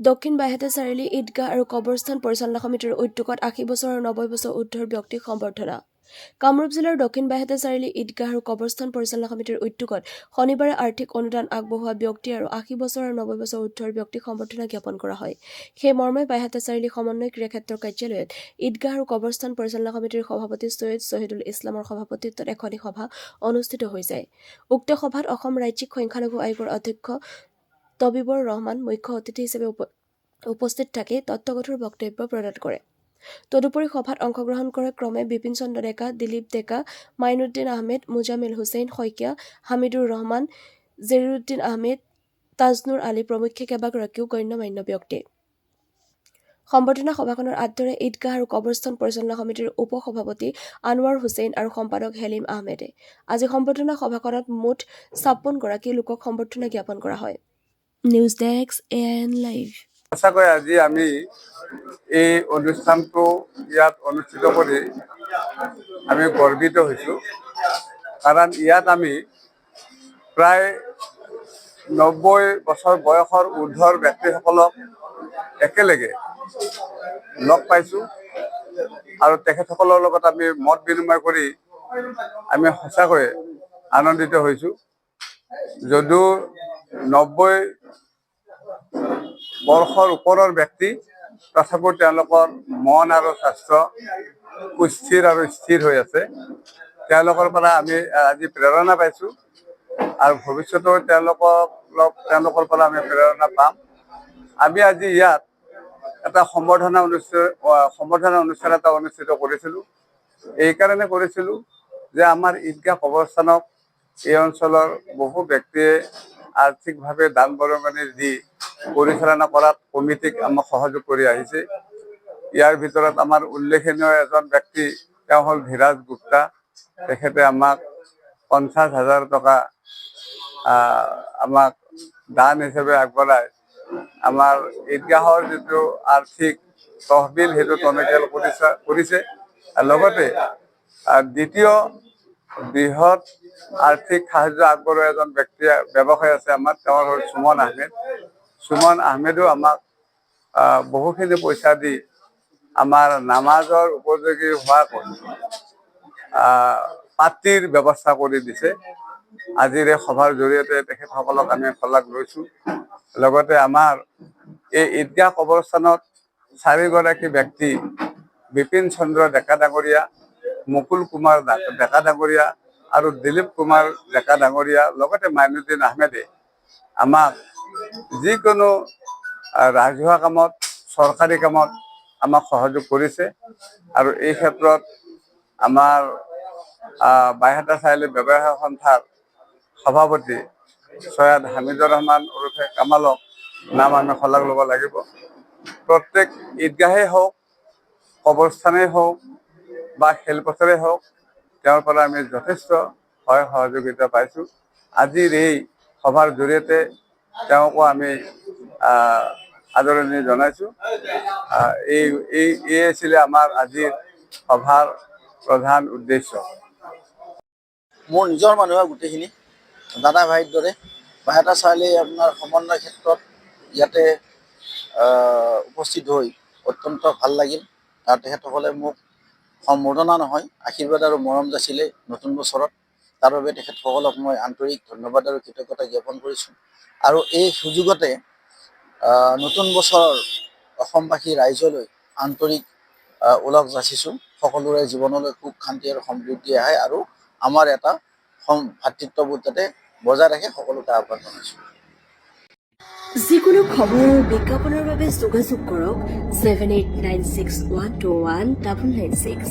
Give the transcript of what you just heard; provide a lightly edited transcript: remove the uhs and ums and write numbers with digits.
দক্ষিণ বাইহাটা চাৰিআলি ঈদগাহ আৰু কবৰস্থান পৰিচালনা সমিতিৰ উদ্যোগত ৮০ বছৰ আৰু ৯০ বছৰ ঊৰ্ধ্বৰ ব্যক্তিক সম্বৰ্ধনা। কামৰূপ জিলাৰ দক্ষিণ বাইহাটা চাৰিআলি ঈদগাহ আৰু কবৰস্থান পৰিচালনা সমিতিৰ উদ্যোগত শনিবাৰে আৰ্থিক অনুদান আগবঢ়োৱা ব্যক্তি আৰু ৮০ বছৰ আৰু ৯০ বছৰ ঊৰ্ধ্বৰ ব্যক্তিক সম্বৰ্ধনা জ্ঞাপন কৰা হয়। সেই মৰ্মে বাইহাটা চাৰিআলি সমন্বয় ক্ৰীড়াক্ষেত্ৰৰ কাৰ্যালয়ত ঈদগাহ আৰু কবৰস্থান পৰিচালনা সমিতিৰ সভাপতি ছৈয়দ শ্বহিদুল ইছলামৰ সভাপতিত্বত এখনি সভা অনুষ্ঠিত হৈ যায়। উক্ত সভাত অসম ৰাজ্যিক সংখ্যালঘু আয়োগৰ অধ্যক্ষ তবিবৰ ৰহমান মুখ্য অতিথি হিচাপে উপস্থিত থাকি তত্ত্বগধুৰ বক্তব্য প্ৰদান কৰে। তদুপৰি সভাত অংশগ্ৰহণ কৰে ক্ৰমে বিপিন চন্দ্ৰ ডেকা, দিলীপ ডেকা, মাইনুদ্দিন আহমেদ, মুজামিল হুছেইন শইকীয়া, হামিদুৰ ৰহমান, জেৰিউদ্দিন আহমেদ, তাজনুৰ আলী প্ৰমুখ্যে কেইবাগৰাকীও গণ্যমান্য ব্যক্তি। সম্বৰ্ধনা সভাখনৰ আদৰে ঈদগাহ আৰু কবৰস্থান পৰিচালনা সমিতিৰ উপ সভাপতি আনোৱাৰ হুছেইন আৰু সম্পাদক হেলিম আহমেদে। আজি সম্বৰ্ধনা সভাখনত মুঠ ৫৬ গৰাকী লোকক সম্বৰ্ধনা জ্ঞাপন কৰা হয়। News desk AIN live. সঁচাকৈ আজি আমি এই অনুষ্ঠানটো ইয়াত অনুষ্ঠিত কৰি আমি গৰ্বিত হৈছোঁ, কাৰণ ইয়াত আমি প্ৰায় ৯০ বছৰ বয়সৰ ঊৰ্ধ্বৰ ব্যক্তিসকলক একেলগে লগ পাইছোঁ আৰু তেখেতসকলৰ লগত আমি মত বিনিময় কৰি আমি সঁচাকৈ আনন্দিত হৈছোঁ। যদিও ৯০ বৰ্ষৰ ওপৰৰ ব্যক্তি, তথাপিও তেওঁলোকৰ মন আৰু স্বাস্থ্য সুস্থিৰ আৰু স্থিৰ হৈ আছে। তেওঁলোকৰ পৰা আমি আজি প্ৰেৰণা পাইছোঁ আৰু ভৱিষ্যতেও তেওঁলোকৰ পৰা আমি প্ৰেৰণা পাম। আমি আজি ইয়াত এটা সম্বৰ্ধনা অনুষ্ঠান এটা অনুষ্ঠিত কৰিছিলোঁ। এইকাৰণে কৰিছিলোঁ যে আমাৰ ঈদগাহ কবৰস্থানক এই অঞ্চলৰ বহু ব্যক্তিয়ে আৰ্থিকভাৱে দান বৰঙণি দি পৰিচালনা কৰাত কমিটিক আমাক সহযোগ কৰি আহিছে। ইয়াৰ ভিতৰত আমাৰ উল্লেখনীয় এজন ব্যক্তি, তেওঁ হ'ল ধীৰাজ গুপ্তা। তেখেতে আমাক ৫০,০০০ টকা আমাক দান হিচাপে আগবঢ়াই আমাৰ ঈদগাহৰ যিটো আৰ্থিক তহবিল সেইটো টনকিয়াল কৰিছে। লগতে দ্বিতীয় বৃহৎ আৰ্থিক সাহায্য আগবঢ়োৱা এজন ব্যক্তি ব্যৱসায় আছে আমাৰ, তেওঁৰ হ'ল সুমন আহমেদ। সুমন আহমেদো আমাক বহুখিনি পইচা দি আমাৰ নামাজৰ উপযোগী হোৱাকৈ পাত্ৰীৰ ব্যৱস্থা কৰি দিছে। আজিৰ এই সভাৰ জৰিয়তে তেখেতসকলক আমি শলাগ লৈছোঁ। লগতে আমাৰ এই ঈদগাহ কবৰস্থানত ৪গৰাকী ব্যক্তি, বিপিন চন্দ্ৰ ডেকা ডাঙৰীয়া, মুকুল কুমাৰ ডেকা ডাঙৰীয়া আৰু দিলীপ কুমাৰ ডেকা ডাঙৰীয়া, লগতে মাইনুদ্দিন আহমেদে আমাক যিকোনো ৰাজহুৱা কামত, চৰকাৰী কামত আমাক সহযোগ কৰিছে। আৰু এই ক্ষেত্ৰত আমাৰ বাইহাটা চাৰিআলি ব্যৱসায় সন্থাৰ সভাপতি ছৈয়দ হামিদুৰ ৰহমান ওৰফে কামালক নাম আমি শলাগ ল'ব লাগিব। প্ৰত্যেক ঈদগাহেই হওক, কবৰস্থানেই হওক বা খেলপথাৰেই হওক, তেওঁৰ পৰা আমি যথেষ্ট সহায় সহযোগিতা পাইছোঁ। আজিৰ এই সভাৰ জৰিয়তে তেওঁকো আমি আদৰণি জনাইছোঁ। এই আছিলে আমাৰ আজিৰ সভাৰ প্ৰধান উদ্দেশ্য। মোৰ নিজৰ মানুহে গোটেইখিনি দাদা ভাইৰ দৰে বাইহাটা চাৰিআলি আপোনাৰ সমন্বয় ক্ষেত্ৰত ইয়াতে উপস্থিত হৈ অত্যন্ত ভাল লাগিল। আৰু তেখেতসকলে মোক সম্বৰ্ধনা নহয়, আশীৰ্বাদ আৰু মৰম যাচিলে নতুন বছৰত। তাৰ বাবে তেখেতসকলক মই আন্তৰিক ধন্যবাদ আৰু কৃতজ্ঞতা জ্ঞাপন কৰিছোঁ। আৰু এই সুযোগতে নতুন বছৰৰ অসমবাসী ৰাইজলৈ আন্তৰিক ওলগ যাচিছোঁ। সকলোৰে জীৱনলৈ সুখ শান্তি আৰু সমৃদ্ধি আহে আৰু আমাৰ এটা ভাতৃত্ববোধ যাতে বজাই ৰাখে, সকলোকে আহ্বান জনাইছোঁ। যিকোনো খবৰ আৰু বিজ্ঞাপনৰ বাবে যোগাযোগ কৰক 7896121996।